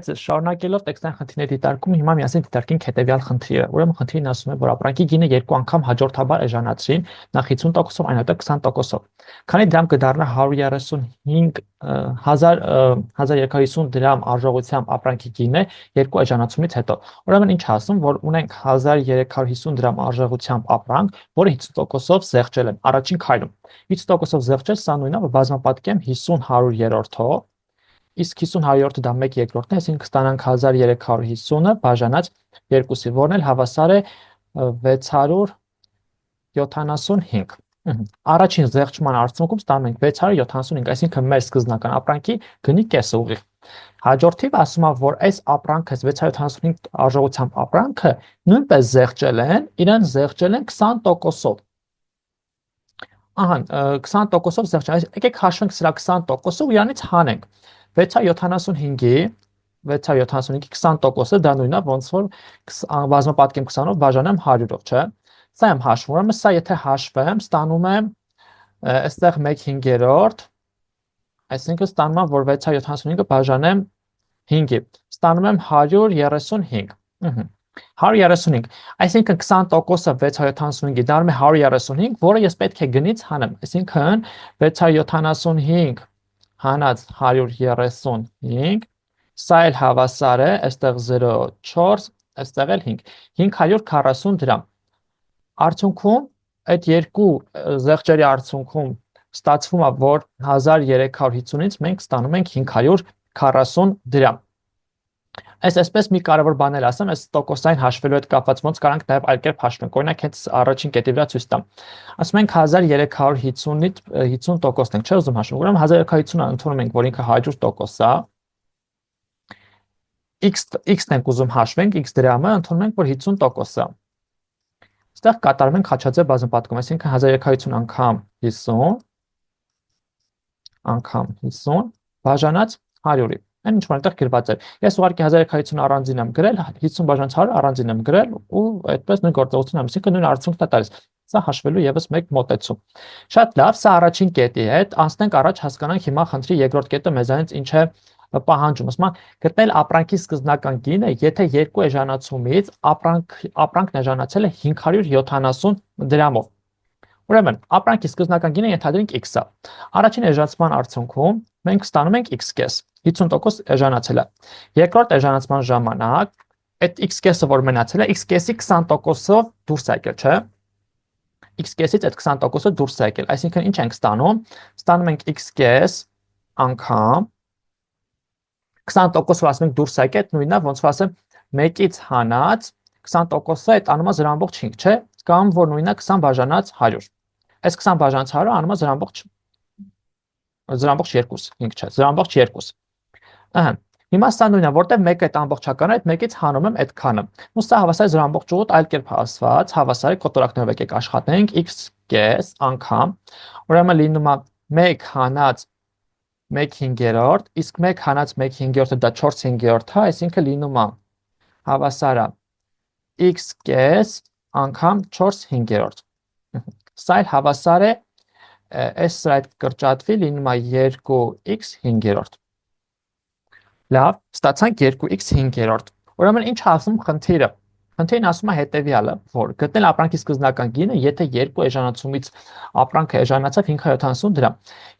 Բայց շարունակելով տեքստային խնդիրների դիտարկումը, հիմա միասին դիտարկենք հետևյալ խնդիրը։ Ուրեմն խնդիրն ասում է, որ ապրանքի գինը երկու անգամ հաջորդաբար էժանացրին, նախ 50%-ով, այնուհետև 20%-ով։ Քանի դրամ կդառնա 1350 դրամ արժողությամբ ապրանքի գինը երկու էժանացումից հետո։ Ուրեմն ինչ ասում, որ ունենք 1350 դրամ արժողությամբ ապրանք, որը 50%-ով զեղչել են առաջին քայլում։ 50%-ով զեղչել, սա նույնն է, որ բազմապատկեմ 50/100-ով, իսկ 50/100-ը դա 1/2-ն է, այսինքն կստանանք 1350-ը բաժանած 2-ի, որն էլ հավասար է 675։ Առաջին զեղչման արդյունքում ստանում ենք 675, այսինքն մեր սկզբնական ապրանքի գնի կեսը ուղիղ։ Հաջորդիվ ասում է, որ այս ապրանքը 675 արժողությամբ ապրանքը նույնպես զեղչել են, իրեն զեղչել են 20%-ով։ Ահա, 20%-ով զեղչել, եկեք հաշվենք սրա 20%-ը ու իրանից հանենք 675-ի 20%-ը դա նույնն է, ոնց որ բազմապատկեմ 20-ով բաժանեմ 100-ով, չէ՞։ Սա եմ հաշվում, ուրեմն սա եթե հաշվեմ, ստանում եմ այստեղ 1/5, այսինքն ստանում եմ, որ 675-ը բաժանեմ 5-ի, ստանում եմ 135։ 135, այսինքն 20%-ը 675-ի դառնում է 135, որը ես պետք է գնից հանեմ, այսինքն 675 հանած 135, սա էլ հավասար է, այստեղ 0.4, այստեղ էլ 5, 540 դրամ։ Արդյունքում այդ երկու զեղչերի արդյունքում ստացվում է, որ 1350-ից մենք ստանում ենք 540 դրամ։ Այսպես մի կարևոր բան էլ ասեմ, այս տոկոսային հաշվելու հետ կապված ոնց կարանք նաև այլ կերպ հաշվենք։ Օրինակ հենց առաջին կետի վրա ցույց տամ։ Ասում ենք 1350-ից 50%-ն ենք, չէ՞ ուզում հաշվենք։ Ուրեմն 1350-ը ընդունում ենք, որ ինքը 100% է։ X-ն ենք ուզում հաշվենք, X դրամը ընդունում ենք, որ 50% է։ Այստեղ կատարում ենք խաչաձև բազմապատկում, այսինքն 1350 անգամ 50 անգամ 50 բաժանած 100-ի։ Այն ինչ որ այնտեղ գրված է։ Ես ուղղակի 1350 առանձին եմ գրել, 50 բաժանած 100 առանձին եմ գրել ու այդպես նույն գործողությունն եմ, այսինքն նույն արդյունքն է տալիս։ Սա հաշվելու եւս մեկ մոտեցում։ Շատ լավ, սա առաջին կետի հետ, անցնենք առաջ հասկանանք հիմա խնդրի երկրորդ կետը մեզանից ինչ է պահանջում։ Ասում է գտնել ապրանքի սկզբնական գինը, եթե երկու էժանացումից ապրանքն էժանացել է 570 դրամով։ Ուրեմն, ապրանքի սկզբնական գինը ենթադրենք X-ը։ Առաջին էժանացման արդյունքում մենք ստանում ենք X-կես, 50% էժանացել է։ Երկրորդ էժանացման ժամանակ այդ X-կեսը, որ մնացել է, X-կեսի 20%-ով դուրս է եկել, չէ՞։ X-կեսից այդ 20%-ը դուրս է եկել, այսինքն ինչ ենք ստանում։ Ստանում ենք X-կես անգամ 20%-ով ասում ենք դուրս է եկել, նույնն է, ոնց որ ասեմ, 1-ից հանած 20%-ը այդ անում է 0.5, չէ՞, կամ որ նույնն է 20 բաժանած 100։ Այս 20 բաժանած 100-ը անում է 0.2, 5 չէ, 0.2։ Ահա, հիմա սա նույնն է, որտեղ 1-ը այդ ամբողջականը, այդ 1-ից հանում եմ այդքանը։ Ու սա հավասար է 0.8, այլ կերպ ասված, հավասար է կոտորակներով եկեք աշխատենք X-կես անգամ, ուրեմն լինում է 1 հանած 1/5, իսկ 1 հանած 1/5-ը դա 4/5 է, այսինքն լինում է հավասար է X-կես անգամ 4/5։ Սա էլ հավասար է, այս սրա հետ կրճատվի, լինում է 2x5։ Լավ, ստացանք 2x5։ Ուրեմն ինչ ասում խնդիրը։ Խնդիրն ասում է հետևյալը, որ գտնել ապրանքի սկզբնական գինը, եթե երկու էժանացումից ապրանքը էժանացավ 570 դրամ։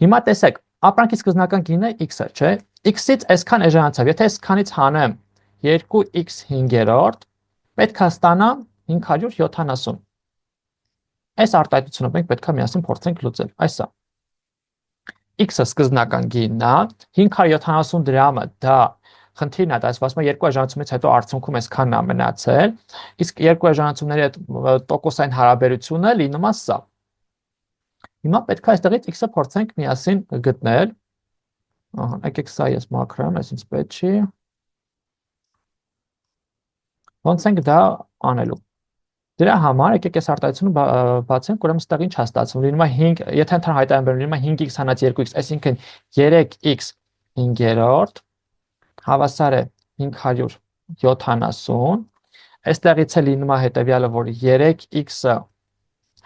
Հիմա տեսեք, ապրանքի սկզբնական գինը x-ը, չէ՞։ X-ից այսքան էժանացավ, եթե այսքանից հանեմ 2x5, պետք է ստանամ 570։ Այս արտահայտությունը մենք պետք է միասին փորձենք լուծել։ Այսա։ X-ը սկզբնական գինն է, 570 դրամը դա խնդիրն է, դա ասում է երկու էժանացումից հետո արդյունքում այսքանն է մնացել, իսկ երկու էժանացումների հետ տոկոսային հարաբերությունը լինում է սա։ Հիմա պետք է այստեղից X-ը փորձենք միասին գտնել։ Ահա, եկեք սա ես մաքրեմ, այսինքն պետք չի։ Ոնց ենք դա անելու։ Դրա համար եկեք այս արտահայտությունը բացենք, ուրեմն ստեղ ինչ է ստացվում։ Լինում է 5, եթե ընդհանուր հայտարարում բերում, լինում է 5x հանած 2x, այսինքն 3x5 հավասար է 570։ Այստեղից է լինում է հետևյալը, որ 3x-ը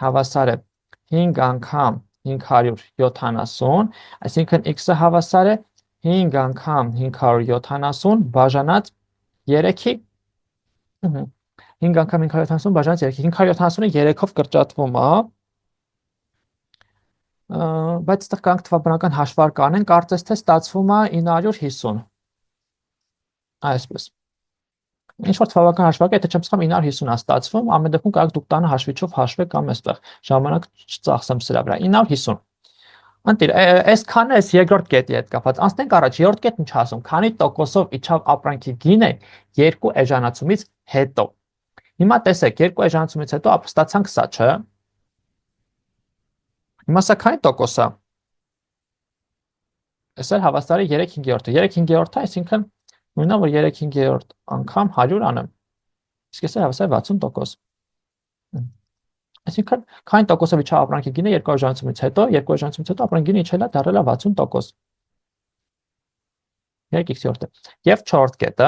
հավասար է 5 անգամ 570, այսինքն x-ը հավասար է 5 անգամ 570 բաժանած 3-ի 5 անգամ 570 բաժանած 3-ի 570-ը 3-ով կրճատվում է, բայց այստեղ կանք թվաբանական հաշվարկ անեն, կարծես թե ստացվում է 950, այսպես, ինչ-որ թվաբանական հաշվարկ է, եթե չեմ սխալվում 950 է ստացվում, ամեն դեպքում կարող դուք տանը հաշվիչով հաշվեք կամ այստեղ, ժամանակ չծախսեմ սրա վրա, 950, Ընտիր, այսքանը էս երկրորդ կետի հետ կապված, անցնենք առաջ, երրորդ կետն ինչ ասում, քանի տոկոսով իջավ ապրանքի գինը 2 էժանացումից հետո, հիմա տեսեք, 2 էժանացումից հետո ստացանք սա, չէ, հիմա սա քանի տոկոս է, այս էլ հավասար է 3/5-ը, 3/5-ը, այսինքն նույնն է, որ 3/5 անգամ 100 անեմ, իսկ այս էլ հավասար է 60%, այսինքն քանի տոկոսով իջավ ապրանքի գինը 2 էժանացումից հետո ապրանքի գինը իջել է դառել է 60%, 3/5-ը, եւ 4-րդ կետը,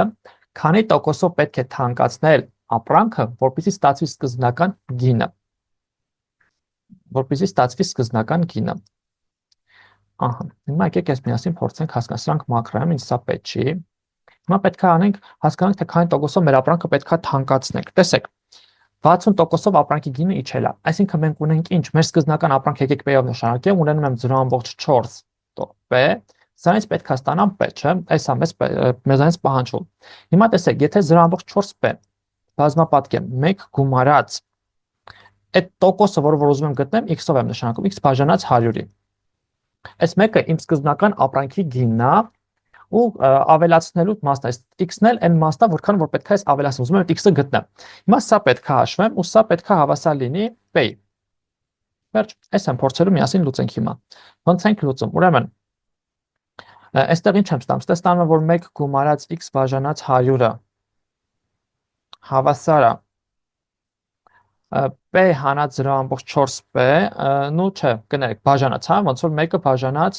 քանի տոկոսով պետք է թանկացնել ապրանքը, որպեսզի ստացվի սկզբնական գինը, ահա, հիմա եկեք ես միասին փորձենք հասկանալ, սրանք մակրո են, ինձ սա պետք չի, հիմա պետք է հասկանանք, թե քանի տոկոսով մեր ապրանքը պետք է թանկացնենք, տեսեք, 60%-ով ապրանքի գինը իջել է, այսինքն մենք ունենք ինչ, մեր սկզբնական ապրանքը եկեք P-ով նշանակեմ, ունենում եմ 0.4 P, սրանից պետք է ստանամ P, չէ, այս է մեզանից պահանջվում, հիմա տեսեք, եթե 0.4 P բազմապատկեմ 1 գումարած, այդ տոկոսը, որ ուզում եմ գտնեմ, x-ով եմ նշանակում, x բաժանած 100-ի, այս մեկը իմ սկզբնական ապրանքի գինն է, ու ավելացնելու մասն է, x-ն էլ այն մասն է, որքան որ պետք է ավելացնեմ, ուզում եմ այդ x-ը գտնեմ, հիմա սա պետք է հաշվեմ, ու սա պետք է հավասար լինի P-ի, վերջ, այս եմ փորձելու միասին լուծենք հիմա, ոնց ենք լուծում, ուրեմն, այստեղ ինչ եմ ստանում, ստանում եմ, որ 1 գումարած x բաժանած 100-ը հավասար է P հանած 0.4 P, նու չէ, կներեք, բաժանած, հա, ոնց որ 1-ը բաժանած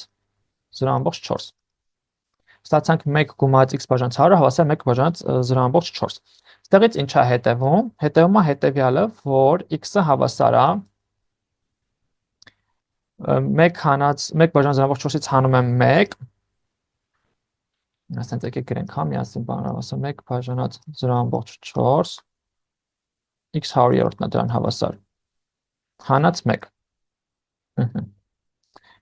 0.4, ստացանք 1 գումարած x բաժանած 100-ը հավասար 1 բաժանած 0.4, ստեղից ինչ է հետևում, հետևում է հետևյալը, որ x-ը հավասար է 1 բաժանած 0.4-ից հանում եմ 1, ասենց եկեք գրենք, հա, միասին բանավասը 1 բաժանած 0.4, x 100-րդն է դրան հավասար, հանած 1,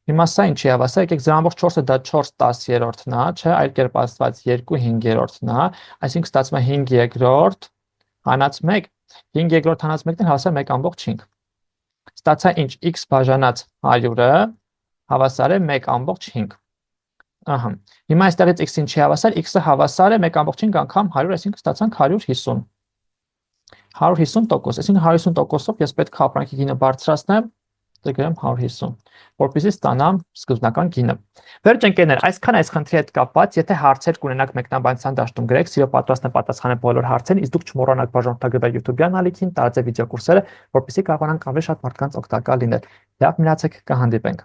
հիմա սա ինչի հավասար, եկեք 0.4-ը դա 4/10-րդն է, չէ, այլ կերպ ասված 2/5-րդն է, այսինքն ստացվում է 5/2 հանած 1, 5/2 հանած 1-ն էլ հավասար 1.5, ստացա ինչ, x բաժանած 100-ը հավասար է 1.5, ահա, հիմա այստեղից x ինչի հավասար, x-ը հավասար է 1.5 անգամ 100, այսինքն ստացանք 150%, այսինքն 150%-ով ես պետք է ապրանքի գինը բարձրացնեմ, գրեմ 150, որպեսզի ստանամ սկզբնական գինը։ Վերջ ընկերներ, այսքան այս խնդրի հետ կապված, եթե հարցեր կունենաք մեկնաբանության դաշտում գրեք, սիրով պատրաստ եմ պատասխանել բոլոր հարցերին, իսկ դուք չմոռանաք բաժանորդագրվել YouTube-յան ալիքին, տարածել վիդեոկուրսերը, որպեսզի կարողանանք ավելի շատ մարդկանց օգտակար լինել։ Լավ մնացեք, կհանդիպենք։